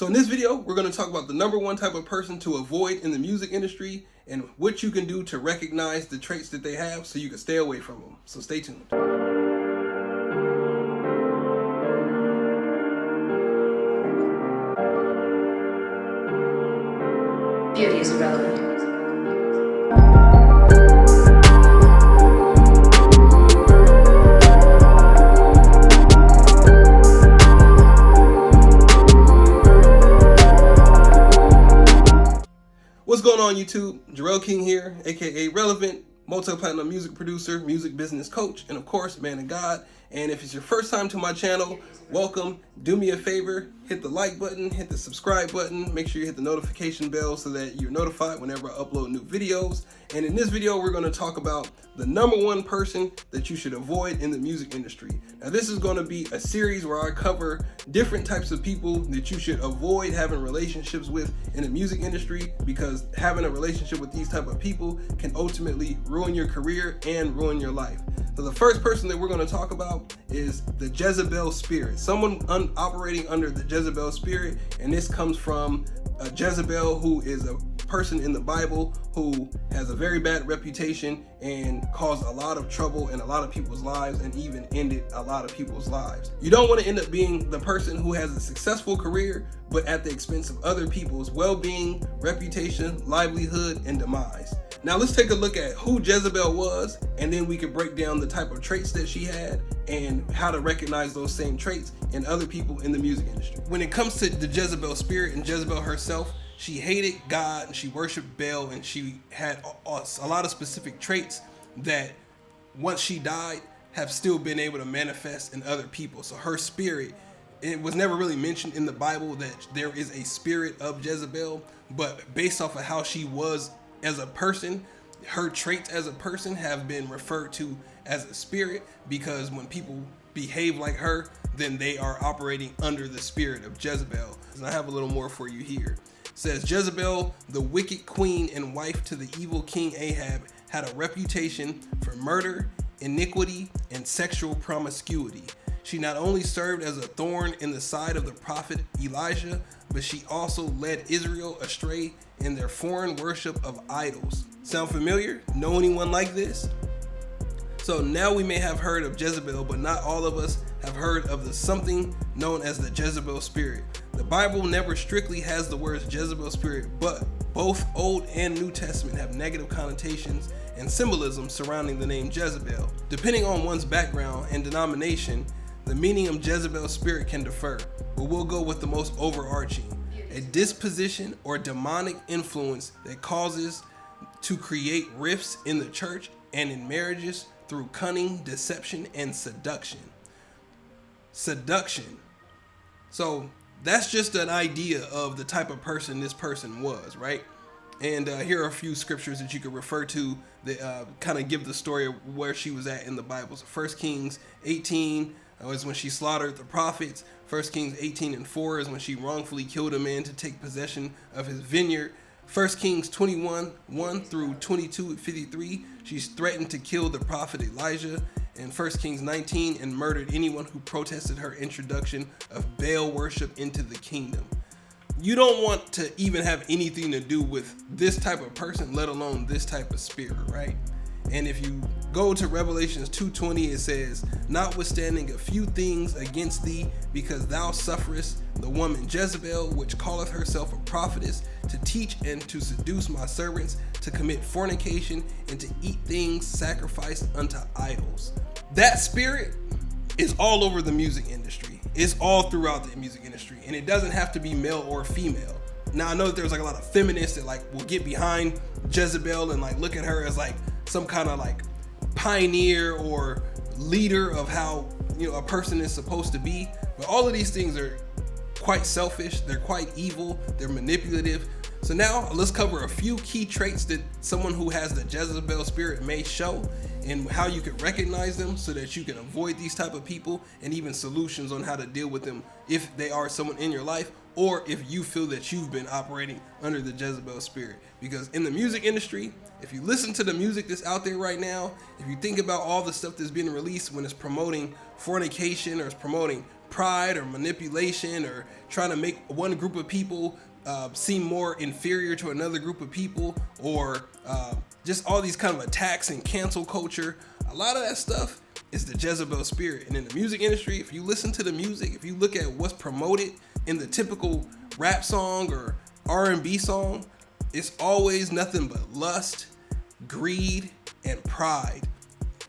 So in this video, we're going to talk about the number one type of person to avoid in the music industry and what you can do to recognize the traits that they have so you can stay away from them. So stay tuned. Beauty is irrelevant. What's going on YouTube? Jarrell King here, aka Relevant, multi-platinum music producer, music business coach, and of course, man of God. And if it's your first time to my channel, welcome. Do me a favor, hit the like button, hit the subscribe button, make sure you hit the notification bell so that you're notified whenever I upload new videos. And in this video, we're going to talk about the number one person that you should avoid in the music industry. Now, this is going to be a series where I cover different types of people that you should avoid having relationships with in the music industry, because having a relationship with these type of people can ultimately ruin your career and ruin your life. So the first person that we're going to talk about is the Jezebel spirit, someone operating under the Jezebel spirit. And this comes from Jezebel, who is a person in the Bible who has a very bad reputation and caused a lot of trouble in a lot of people's lives and even ended a lot of people's lives. You don't want to end up being the person who has a successful career but at the expense of other people's well-being, reputation, livelihood, and demise. Now let's take a look at who Jezebel was, and then we can break down the type of traits that she had and how to recognize those same traits in other people in the music industry. When it comes to the Jezebel spirit and Jezebel herself, she hated God and she worshiped Baal, and she had a lot of specific traits that once she died have still been able to manifest in other people. So her spirit, it was never really mentioned in the Bible that there is a spirit of Jezebel, but based off of how she was as a person, her traits as a person have been referred to as a spirit, because when people behave like her, then they are operating under the spirit of Jezebel. And I have a little more for you here. It says, Jezebel, the wicked queen and wife to the evil king Ahab, had a reputation for murder, iniquity, and sexual promiscuity. She not only served as a thorn in the side of the prophet Elijah, but she also led Israel astray in their foreign worship of idols. Sound familiar? Know anyone like this? So now we may have heard of Jezebel, but not all of us have heard of the something known as the Jezebel spirit. The Bible never strictly has the words Jezebel spirit, but both Old and New Testament have negative connotations and symbolism surrounding the name Jezebel. Depending on one's background and denomination, the meaning of Jezebel spirit can differ, but we'll go with the most overarching: a disposition or demonic influence that causes to create rifts in the church and in marriages through cunning, deception, and seduction. Seduction. So that's just an idea of the type of person this person was, right? And here are a few scriptures that you could refer to that kind of give the story of where she was at in the Bible. So 1 Kings 18 is when she slaughtered the prophets. 1 Kings 18:4 is when she wrongfully killed a man to take possession of his vineyard. 1 Kings 21:1 through 22:53, she's threatened to kill the prophet Elijah. And 1 Kings 19, and murdered anyone who protested her introduction of Baal worship into the kingdom. You don't want to even have anything to do with this type of person, let alone this type of spirit, right? And if you go to Revelations 2:20, it says, notwithstanding a few things against thee, because thou sufferest the woman Jezebel, which calleth herself a prophetess, to teach and to seduce my servants to commit fornication and to eat things sacrificed unto idols. That spirit is all over the music industry. It's all throughout the music industry, and it doesn't have to be male or female. Now, I know that there's like a lot of feminists that like will get behind Jezebel and like look at her as like some kind of like pioneer or leader of how, you know, a person is supposed to be. But all of these things are quite selfish. They're quite evil. They're manipulative. So now let's cover a few key traits that someone who has the Jezebel spirit may show, and how you can recognize them so that you can avoid these type of people, and even solutions on how to deal with them if they are someone in your life, or if you feel that you've been operating under the Jezebel spirit. Because in the music industry, if you listen to the music that's out there right now, if you think about all the stuff that's being released when it's promoting fornication or it's promoting pride or manipulation, or trying to make one group of people seem more inferior to another group of people, or just all these kind of attacks and cancel culture. A lot of that stuff is the Jezebel spirit. And in the music industry, if you listen to the music, if you look at what's promoted in the typical rap song or R&B song, it's always nothing but lust, greed, and pride.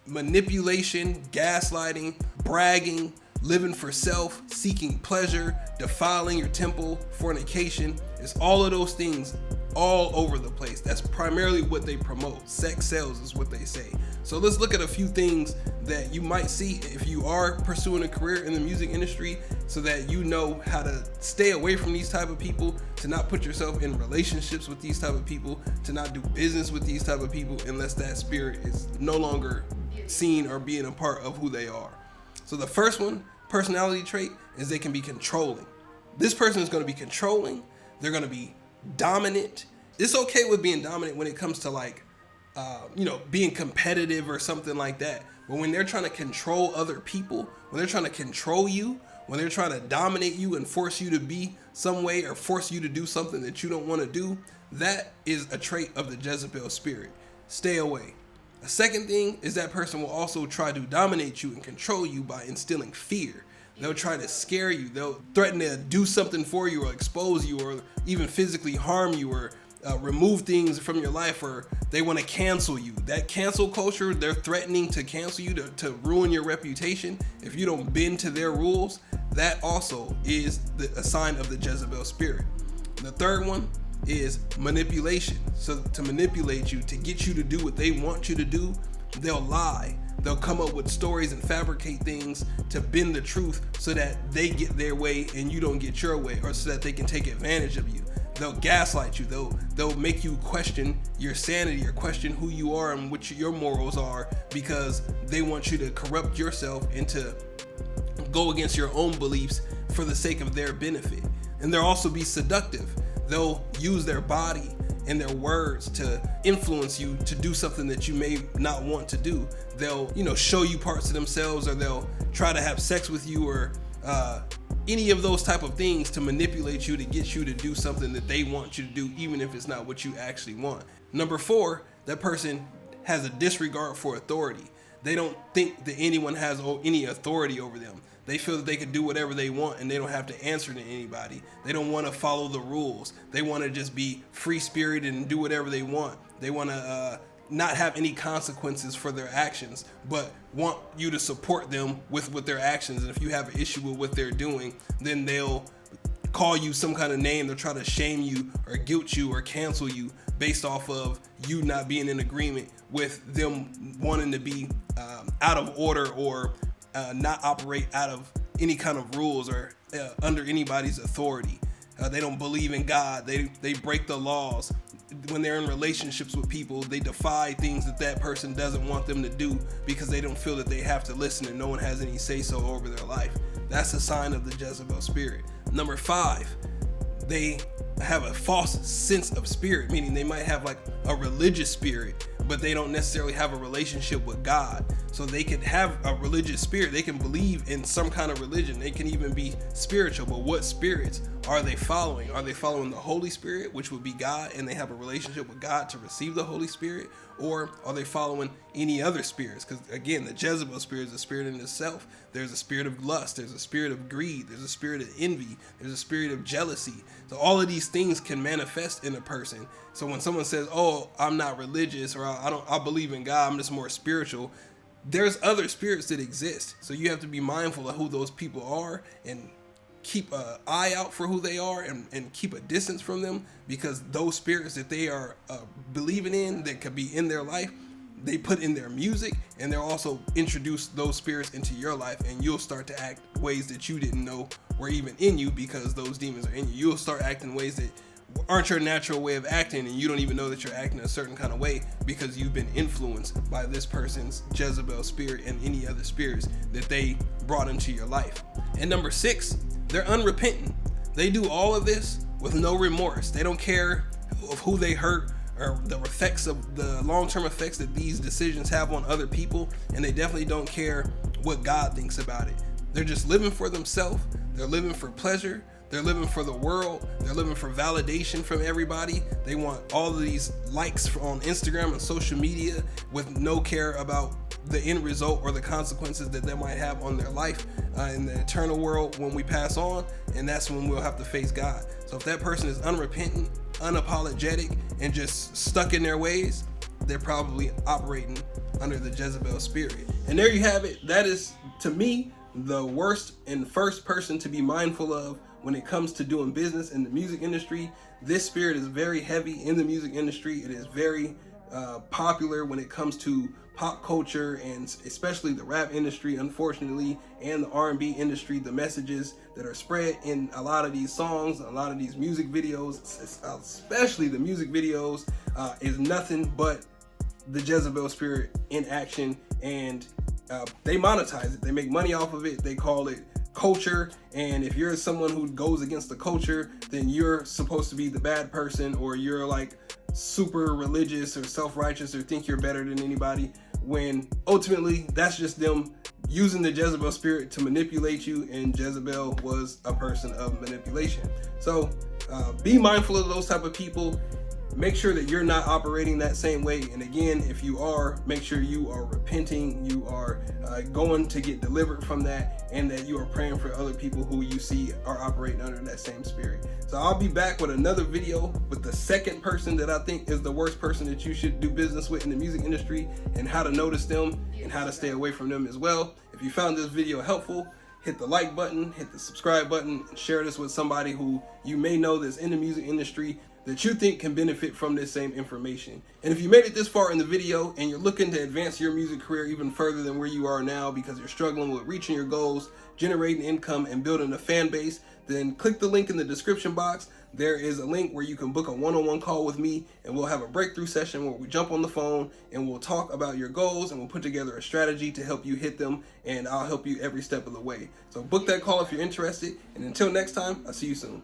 Manipulation, gaslighting, bragging, living for self, seeking pleasure, defiling your temple, fornication. It's all of those things all over the place. That's primarily what they promote. Sex sells is what they say. So let's look at a few things that you might see if you are pursuing a career in the music industry, so that you know how to stay away from these type of people, to not put yourself in relationships with these type of people, to not do business with these type of people unless that spirit is no longer seen or being a part of who they are. So the first one, personality trait, is they can be controlling. This person is going to be controlling. They're going to be dominant. It's okay with being dominant when it comes to like, being competitive or something like that. But when they're trying to control other people, when they're trying to control you, when they're trying to dominate you and force you to be some way or force you to do something that you don't want to do, that is a trait of the Jezebel spirit. Stay away. A second thing is that person will also try to dominate you and control you by instilling fear. They'll try to scare you. They'll threaten to do something for you or expose you or even physically harm you or remove things from your life, or they want to cancel you. That cancel culture, they're threatening to cancel you, to ruin your reputation if you don't bend to their rules. That also is a sign of the Jezebel spirit. The third one is manipulation. So to manipulate you, to get you to do what they want you to do, they'll lie. They'll come up with stories and fabricate things to bend the truth so that they get their way and you don't get your way, or so that they can take advantage of you. They'll gaslight you. They'll make you question your sanity or question who you are and what your morals are, because they want you to corrupt yourself and to go against your own beliefs for the sake of their benefit. And they'll also be seductive. They'll use their body and their words to influence you to do something that you may not want to do. They'll, show you parts of themselves, or they'll try to have sex with you, or any of those type of things to manipulate you, to get you to do something that they want you to do, even if it's not what you actually want. Number 4, that person has a disregard for authority. They don't think that anyone has any authority over them. They feel that they can do whatever they want and they don't have to answer to anybody. They don't want to follow the rules. They want to just be free-spirited and do whatever they want. They want to not have any consequences for their actions, but want you to support them with their actions. And if you have an issue with what they're doing, then they'll call you some kind of name. They'll try to shame you or guilt you or cancel you based off of you not being in agreement with them wanting to be out of order, or not operate out of any kind of rules or under anybody's authority. They don't believe in God. They break the laws. When they're in relationships with people, they defy things that person doesn't want them to do because they don't feel that they have to listen and no one has any say-so over their life. That's a sign of the Jezebel spirit. Number 5, they have a false sense of spirit, meaning they might have like a religious spirit, but they don't necessarily have a relationship with God. So they could have a religious spirit. They can believe in some kind of religion. They can even be spiritual, but what spirits are they following? Are they following the Holy Spirit, which would be God, and they have a relationship with God to receive the Holy Spirit? Or are they following any other spirits? Because again, the Jezebel spirit is a spirit in itself. There's a spirit of lust. There's a spirit of greed. There's a spirit of envy. There's a spirit of jealousy. So all of these things can manifest in a person. So when someone says, "Oh, I'm not religious," or I believe in God, I'm just more spiritual," there's other spirits that exist. So you have to be mindful of who those people are and keep an eye out for who they are, and keep a distance from them, because those spirits that they are believing in, that could be in their life, they put in their music, and they'll also introduce those spirits into your life, and you'll start to act ways that you didn't know were even in you, because those demons are in you. You'll start acting ways that aren't your natural way of acting, and you don't even know that you're acting a certain kind of way because you've been influenced by this person's Jezebel spirit and any other spirits that they brought into your life. And number 6, they're unrepentant. They do all of this with no remorse. They don't care of who they hurt or the effects of the long-term effects that these decisions have on other people, and they definitely don't care what God thinks about it. They're just living for themselves. They're living for pleasure. They're living for the world. They're living for validation from everybody. They want all of these likes on Instagram and social media with no care about the end result or the consequences that they might have on their life in the eternal world when we pass on. And that's when we'll have to face God. So if that person is unrepentant, unapologetic, and just stuck in their ways, they're probably operating under the Jezebel spirit. And there you have it. That is, to me, the worst and first person to be mindful of when it comes to doing business in the music industry. This spirit is very heavy in the music industry. It is very popular when it comes to pop culture, and especially the rap industry, unfortunately, and the R&B industry. The messages that are spread in a lot of these songs, a lot of these music videos, especially the music videos, is nothing but the Jezebel spirit in action. And they monetize it. They make money off of it. They call it culture. And if you're someone who goes against the culture, then you're supposed to be the bad person, or you're like super religious or self-righteous or think you're better than anybody, when ultimately that's just them using the Jezebel spirit to manipulate you. And Jezebel was a person of manipulation. So be mindful of those type of people. Make sure that you're not operating that same way. And again, if you are, make sure you are repenting, you are going to get delivered from that, and that you are praying for other people who you see are operating under that same spirit. So I'll be back with another video with the second person that I think is the worst person that you should do business with in the music industry, and how to notice them and how to stay away from them as well. If you found this video helpful, hit the like button, hit the subscribe button, and share this with somebody who you may know that's in the music industry that you think can benefit from this same information. And if you made it this far in the video and you're looking to advance your music career even further than where you are now because you're struggling with reaching your goals, generating income, and building a fan base, then click the link in the description box. There is a link where you can book a one-on-one call with me, and we'll have a breakthrough session where we jump on the phone and we'll talk about your goals, and we'll put together a strategy to help you hit them, and I'll help you every step of the way. So book that call if you're interested, and until next time, I'll see you soon.